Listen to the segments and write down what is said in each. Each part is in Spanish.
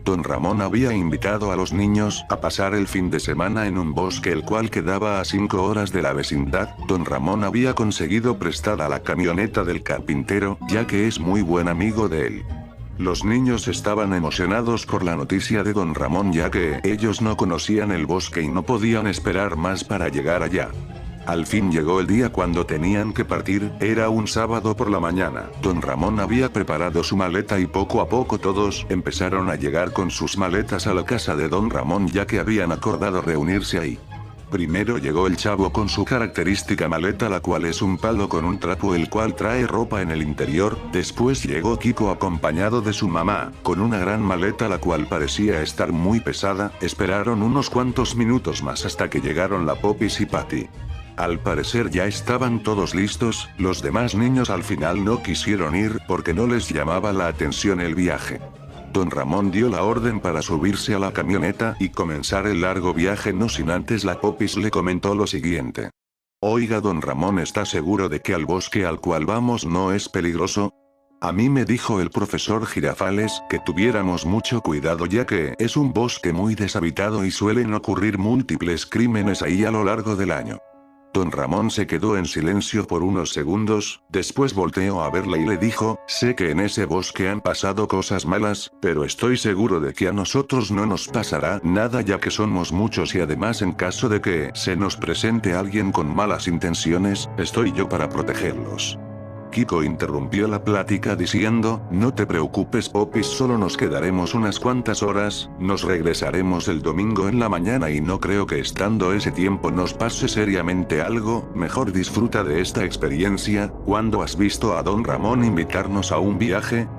Don Ramón había invitado a los niños a pasar el fin de semana en un bosque el cual quedaba a 5 horas de la vecindad. Don Ramón había conseguido prestada la camioneta del carpintero, ya que es muy buen amigo de él. Los niños estaban emocionados por la noticia de Don Ramón, ya que ellos no conocían el bosque y no podían esperar más para llegar allá. Al fin llegó el día cuando tenían que partir, era un sábado por la mañana. Don Ramón había preparado su maleta y poco a poco todos empezaron a llegar con sus maletas a la casa de Don Ramón, ya que habían acordado reunirse ahí. Primero llegó el chavo con su característica maleta, la cual es un palo con un trapo el cual trae ropa en el interior. Después llegó Kiko acompañado de su mamá, con una gran maleta la cual parecía estar muy pesada. Esperaron unos cuantos minutos más hasta que llegaron la Popis y Patty. Al parecer ya estaban todos listos, los demás niños al final no quisieron ir porque no les llamaba la atención el viaje. Don Ramón dio la orden para subirse a la camioneta y comenzar el largo viaje, no sin antes la Popis le comentó lo siguiente. Oiga, Don Ramón, ¿está seguro de que al bosque al cual vamos no es peligroso? A mí me dijo el profesor Girafales que tuviéramos mucho cuidado, ya que es un bosque muy deshabitado y suelen ocurrir múltiples crímenes ahí a lo largo del año. Don Ramón se quedó en silencio por unos segundos, después volteó a verla y le dijo, sé que en ese bosque han pasado cosas malas, pero estoy seguro de que a nosotros no nos pasará nada, ya que somos muchos y además en caso de que se nos presente alguien con malas intenciones, estoy yo para protegerlos. Kiko interrumpió la plática diciendo, no te preocupes Popis, solo nos quedaremos unas cuantas horas, nos regresaremos el domingo en la mañana y no creo que estando ese tiempo nos pase seriamente algo, mejor disfruta de esta experiencia. ¿Cuándo has visto a Don Ramón invitarnos a un viaje?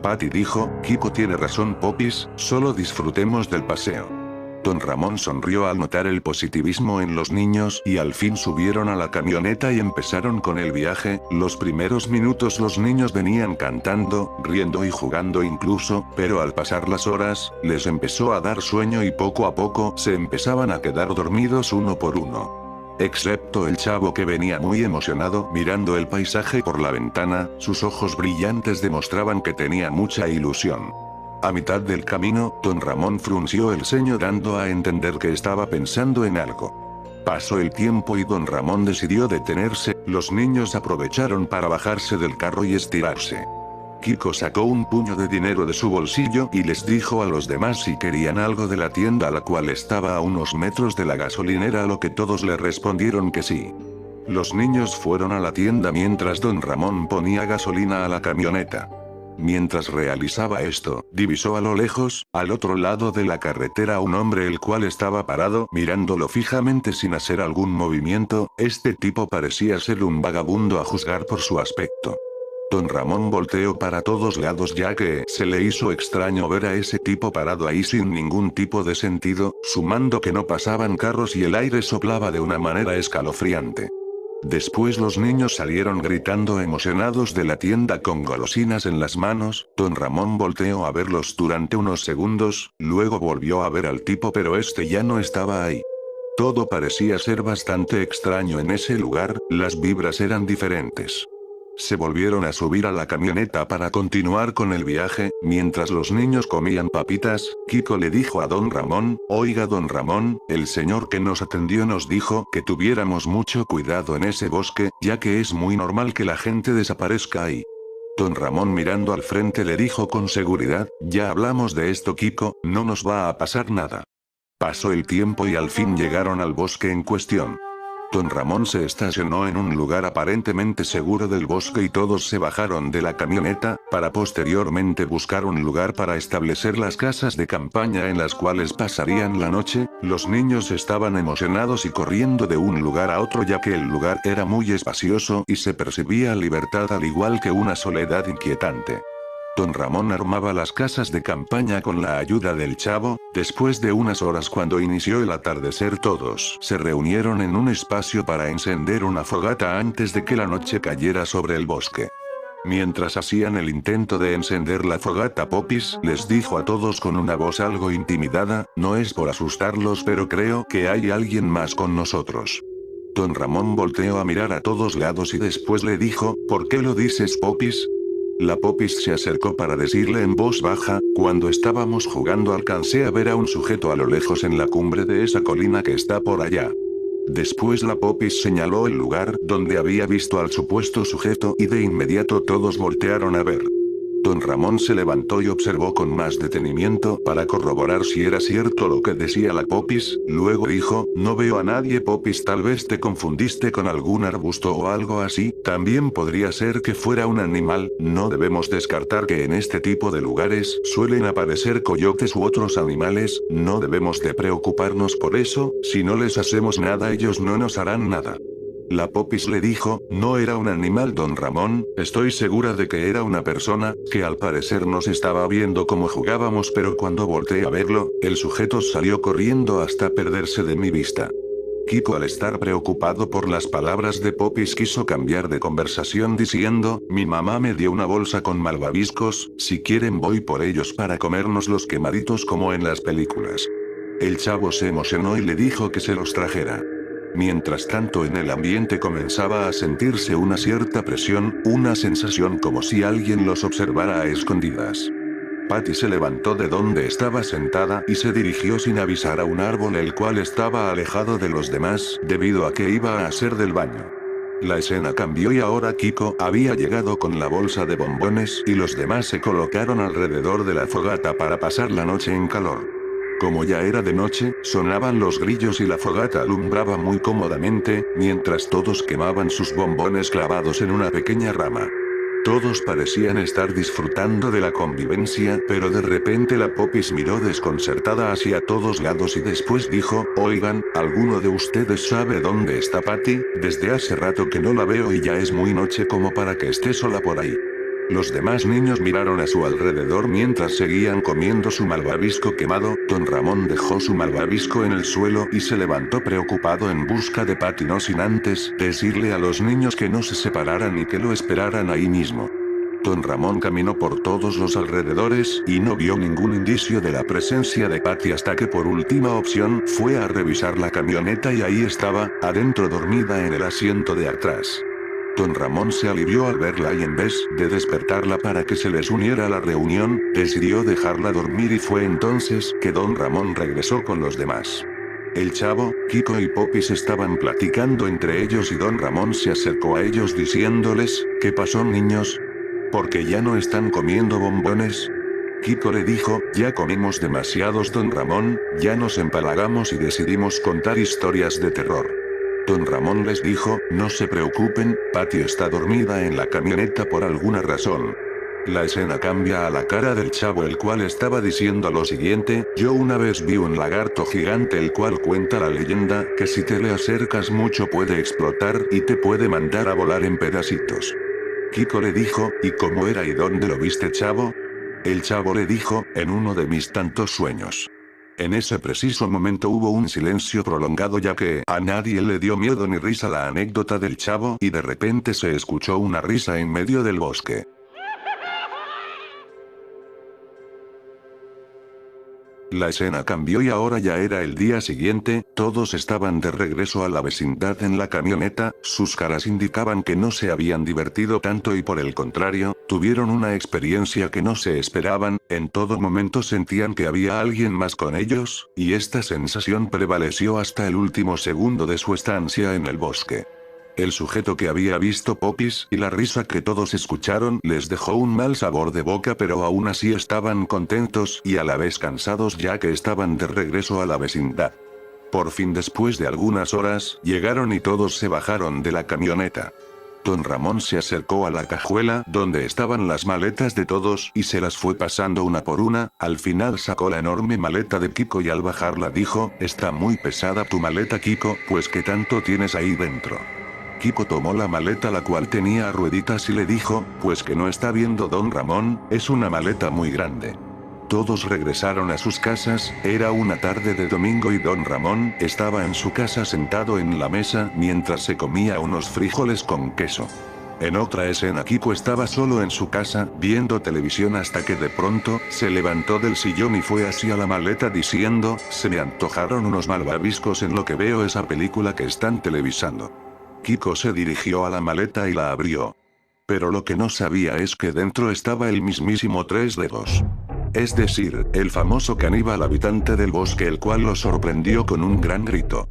Patty dijo, Kiko tiene razón Popis, solo disfrutemos del paseo. Don Ramón sonrió al notar el positivismo en los niños y al fin subieron a la camioneta y empezaron con el viaje. Los primeros minutos los niños venían cantando, riendo y jugando incluso, pero al pasar las horas, les empezó a dar sueño y poco a poco se empezaban a quedar dormidos uno por uno. Excepto el chavo, que venía muy emocionado mirando el paisaje por la ventana, sus ojos brillantes demostraban que tenía mucha ilusión. A mitad del camino, Don Ramón frunció el ceño dando a entender que estaba pensando en algo. Pasó el tiempo y Don Ramón decidió detenerse, los niños aprovecharon para bajarse del carro y estirarse. Kiko sacó un puño de dinero de su bolsillo y les dijo a los demás si querían algo de la tienda, la cual estaba a unos metros de la gasolinera, a lo que todos le respondieron que sí. Los niños fueron a la tienda mientras Don Ramón ponía gasolina a la camioneta. Mientras realizaba esto, divisó a lo lejos, al otro lado de la carretera, a un hombre el cual estaba parado mirándolo fijamente sin hacer algún movimiento. Este tipo parecía ser un vagabundo a juzgar por su aspecto. Don Ramón volteó para todos lados, ya que se le hizo extraño ver a ese tipo parado ahí sin ningún tipo de sentido, sumando que no pasaban carros y el aire soplaba de una manera escalofriante. Después los niños salieron gritando emocionados de la tienda con golosinas en las manos. Don Ramón volteó a verlos durante unos segundos, luego volvió a ver al tipo, pero este ya no estaba ahí. Todo parecía ser bastante extraño en ese lugar, las vibras eran diferentes. Se volvieron a subir a la camioneta para continuar con el viaje. Mientras los niños comían papitas, Kiko le dijo a Don Ramón, oiga Don Ramón, el señor que nos atendió nos dijo que tuviéramos mucho cuidado en ese bosque, ya que es muy normal que la gente desaparezca ahí. Don Ramón, mirando al frente, le dijo con seguridad, ya hablamos de esto Kiko, no nos va a pasar nada. Pasó el tiempo y al fin llegaron al bosque en cuestión. Don Ramón se estacionó en un lugar aparentemente seguro del bosque y todos se bajaron de la camioneta, para posteriormente buscar un lugar para establecer las casas de campaña en las cuales pasarían la noche. Los niños estaban emocionados y corriendo de un lugar a otro, ya que el lugar era muy espacioso y se percibía libertad al igual que una soledad inquietante. Don Ramón armaba las casas de campaña con la ayuda del chavo. Después de unas horas, cuando inició el atardecer, todos se reunieron en un espacio para encender una fogata antes de que la noche cayera sobre el bosque. Mientras hacían el intento de encender la fogata, Popis les dijo a todos con una voz algo intimidada, no es por asustarlos, pero creo que hay alguien más con nosotros. Don Ramón volteó a mirar a todos lados y después le dijo, ¿por qué lo dices Popis? La Popis se acercó para decirle en voz baja, cuando estábamos jugando alcancé a ver a un sujeto a lo lejos en la cumbre de esa colina que está por allá. Después la Popis señaló el lugar donde había visto al supuesto sujeto y de inmediato todos voltearon a ver. Don Ramón se levantó y observó con más detenimiento para corroborar si era cierto lo que decía la Popis, luego dijo, no veo a nadie Popis, tal vez te confundiste con algún arbusto o algo así, también podría ser que fuera un animal, no debemos descartar que en este tipo de lugares suelen aparecer coyotes u otros animales, no debemos de preocuparnos por eso, si no les hacemos nada ellos no nos harán nada. La Popis le dijo, no era un animal don Ramón, estoy segura de que era una persona, que al parecer nos estaba viendo cómo jugábamos pero cuando volteé a verlo, el sujeto salió corriendo hasta perderse de mi vista. Kiko al estar preocupado por las palabras de Popis quiso cambiar de conversación diciendo, mi mamá me dio una bolsa con malvaviscos, si quieren voy por ellos para comernos los quemaditos como en las películas. El chavo se emocionó y le dijo que se los trajera. Mientras tanto en el ambiente comenzaba a sentirse una cierta presión, una sensación como si alguien los observara a escondidas. Patty se levantó de donde estaba sentada y se dirigió sin avisar a un árbol el cual estaba alejado de los demás, debido a que iba a hacer del baño. La escena cambió y ahora Kiko había llegado con la bolsa de bombones y los demás se colocaron alrededor de la fogata para pasar la noche en calor. Como ya era de noche, sonaban los grillos y la fogata alumbraba muy cómodamente, mientras todos quemaban sus bombones clavados en una pequeña rama. Todos parecían estar disfrutando de la convivencia, pero de repente la Popis miró desconcertada hacia todos lados y después dijo, oigan, ¿alguno de ustedes sabe dónde está Patty? Desde hace rato que no la veo y ya es muy noche como para que esté sola por ahí. Los demás niños miraron a su alrededor mientras seguían comiendo su malvavisco quemado, don Ramón dejó su malvavisco en el suelo y se levantó preocupado en busca de Patty no sin antes decirle a los niños que no se separaran y que lo esperaran ahí mismo. Don Ramón caminó por todos los alrededores y no vio ningún indicio de la presencia de Patty hasta que por última opción fue a revisar la camioneta y ahí estaba, adentro dormida en el asiento de atrás. Don Ramón se alivió al verla y en vez de despertarla para que se les uniera a la reunión, decidió dejarla dormir y fue entonces que don Ramón regresó con los demás. El chavo, Kiko y Popis estaban platicando entre ellos y don Ramón se acercó a ellos diciéndoles, ¿qué pasó niños? ¿Por qué ya no están comiendo bombones? Kiko le dijo, ya comimos demasiados don Ramón, ya nos empalagamos y decidimos contar historias de terror. Don Ramón les dijo, no se preocupen, Patty está dormida en la camioneta por alguna razón. La escena cambia a la cara del chavo el cual estaba diciendo lo siguiente, yo una vez vi un lagarto gigante el cual cuenta la leyenda, que si te le acercas mucho puede explotar y te puede mandar a volar en pedacitos. Kiko le dijo, ¿y cómo era y dónde lo viste chavo? El chavo le dijo, en uno de mis tantos sueños. En ese preciso momento hubo un silencio prolongado ya que a nadie le dio miedo ni risa la anécdota del chavo y de repente se escuchó una risa en medio del bosque. La escena cambió y ahora ya era el día siguiente, todos estaban de regreso a la vecindad en la camioneta, sus caras indicaban que no se habían divertido tanto y por el contrario, tuvieron una experiencia que no se esperaban, en todo momento sentían que había alguien más con ellos, y esta sensación prevaleció hasta el último segundo de su estancia en el bosque. El sujeto que había visto Popis y la risa que todos escucharon les dejó un mal sabor de boca pero aún así estaban contentos y a la vez cansados ya que estaban de regreso a la vecindad. Por fin después de algunas horas, llegaron y todos se bajaron de la camioneta. Don Ramón se acercó a la cajuela donde estaban las maletas de todos y se las fue pasando una por una, al final sacó la enorme maleta de Kiko y al bajarla dijo, está muy pesada tu maleta Kiko, pues ¿qué tanto tienes ahí dentro? Kiko tomó la maleta la cual tenía rueditas y le dijo, pues que no está viendo don Ramón, es una maleta muy grande. Todos regresaron a sus casas, era una tarde de domingo y don Ramón estaba en su casa sentado en la mesa mientras se comía unos frijoles con queso. En otra escena Kiko estaba solo en su casa, viendo televisión hasta que de pronto, se levantó del sillón y fue hacia la maleta diciendo, se me antojaron unos malvaviscos en lo que veo esa película que están televisando. Kiko se dirigió a la maleta y la abrió. Pero lo que no sabía es que dentro estaba el mismísimo Tres Dedos. Es decir, el famoso caníbal habitante del bosque, el cual lo sorprendió con un gran grito.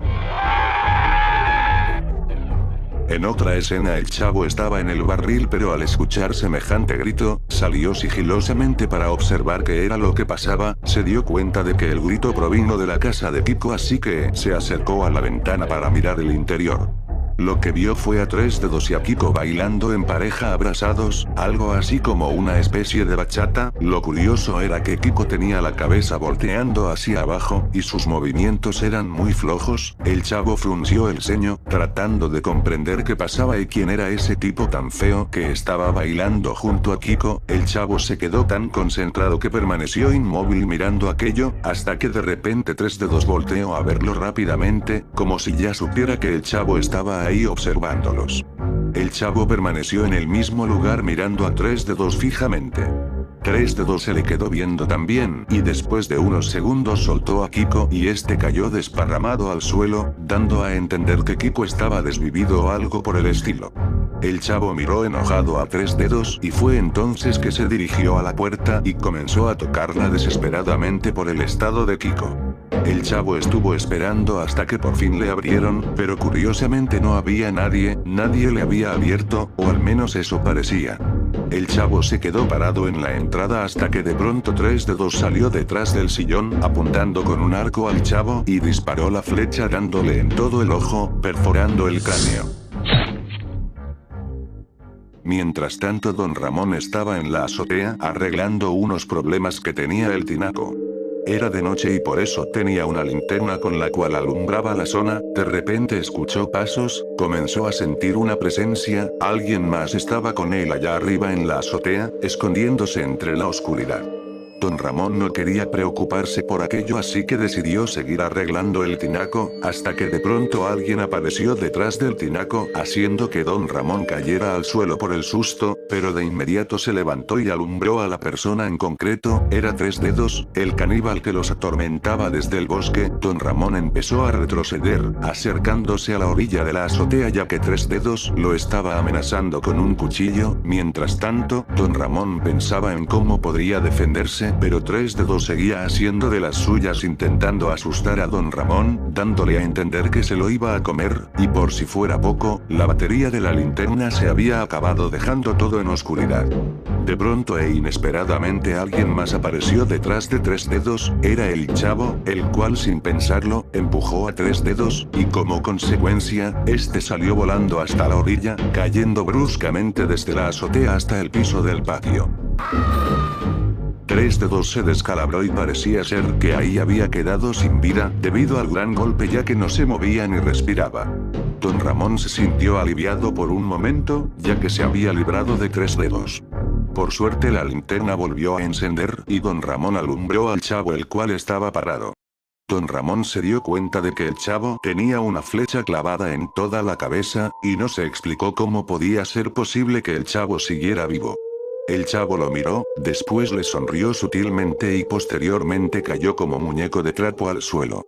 En otra escena el chavo estaba en el barril, pero al escuchar semejante grito, salió sigilosamente para observar qué era lo que pasaba. Se dio cuenta de que el grito provino de la casa de Kiko, así que se acercó a la ventana para mirar el interior. Lo que vio fue a Tres Dedos y a Kiko bailando en pareja abrazados, algo así como una especie de bachata. Lo curioso era que Kiko tenía la cabeza volteando hacia abajo, y sus movimientos eran muy flojos. El chavo frunció el ceño, tratando de comprender qué pasaba y quién era ese tipo tan feo que estaba bailando junto a Kiko. El chavo se quedó tan concentrado que permaneció inmóvil mirando aquello, hasta que de repente Tres Dedos volteó a verlo rápidamente, como si ya supiera que el chavo estaba ahí observándolos. El chavo permaneció en el mismo lugar mirando a Tres Dedos fijamente. Tres Dedos se le quedó viendo también, y después de unos segundos soltó a Kiko y este cayó desparramado al suelo, dando a entender que Kiko estaba desvivido o algo por el estilo. El chavo miró enojado a Tres Dedos y fue entonces que se dirigió a la puerta y comenzó a tocarla desesperadamente por el estado de Kiko. El chavo estuvo esperando hasta que por fin le abrieron, pero curiosamente no había nadie le había abierto, o al menos eso parecía. El chavo se quedó parado en la entrada hasta que de pronto Tres Dedos salió detrás del sillón, apuntando con un arco al chavo y disparó la flecha dándole en todo el ojo, perforando el cráneo. Mientras tanto don Ramón estaba en la azotea arreglando unos problemas que tenía el tinaco. Era de noche y por eso tenía una linterna con la cual alumbraba la zona. De repente escuchó pasos, comenzó a sentir una presencia, alguien más estaba con él allá arriba en la azotea, escondiéndose entre la oscuridad. Don Ramón no quería preocuparse por aquello, así que decidió seguir arreglando el tinaco, hasta que de pronto alguien apareció detrás del tinaco, haciendo que don Ramón cayera al suelo por el susto, pero de inmediato se levantó y alumbró a la persona en concreto. Era Tres Dedos, el caníbal que los atormentaba desde el bosque. Don Ramón empezó a retroceder, acercándose a la orilla de la azotea ya que Tres Dedos lo estaba amenazando con un cuchillo. Mientras tanto, don Ramón pensaba en cómo podría defenderse, pero Tres Dedos seguía haciendo de las suyas intentando asustar a don Ramón, dándole a entender que se lo iba a comer, y por si fuera poco, la batería de la linterna se había acabado dejando todo en oscuridad. De pronto e inesperadamente alguien más apareció detrás de Tres Dedos, era el chavo, el cual sin pensarlo, empujó a Tres Dedos, y como consecuencia, este salió volando hasta la orilla, cayendo bruscamente desde la azotea hasta el piso del patio. Tres Dedos se descalabró y parecía ser que ahí había quedado sin vida, debido al gran golpe ya que no se movía ni respiraba. Don Ramón se sintió aliviado por un momento, ya que se había librado de Tres Dedos. Por suerte la linterna volvió a encender y don Ramón alumbró al chavo, el cual estaba parado. Don Ramón se dio cuenta de que el chavo tenía una flecha clavada en toda la cabeza, y no se explicó cómo podía ser posible que el chavo siguiera vivo. El chavo lo miró, después le sonrió sutilmente y posteriormente cayó como muñeco de trapo al suelo.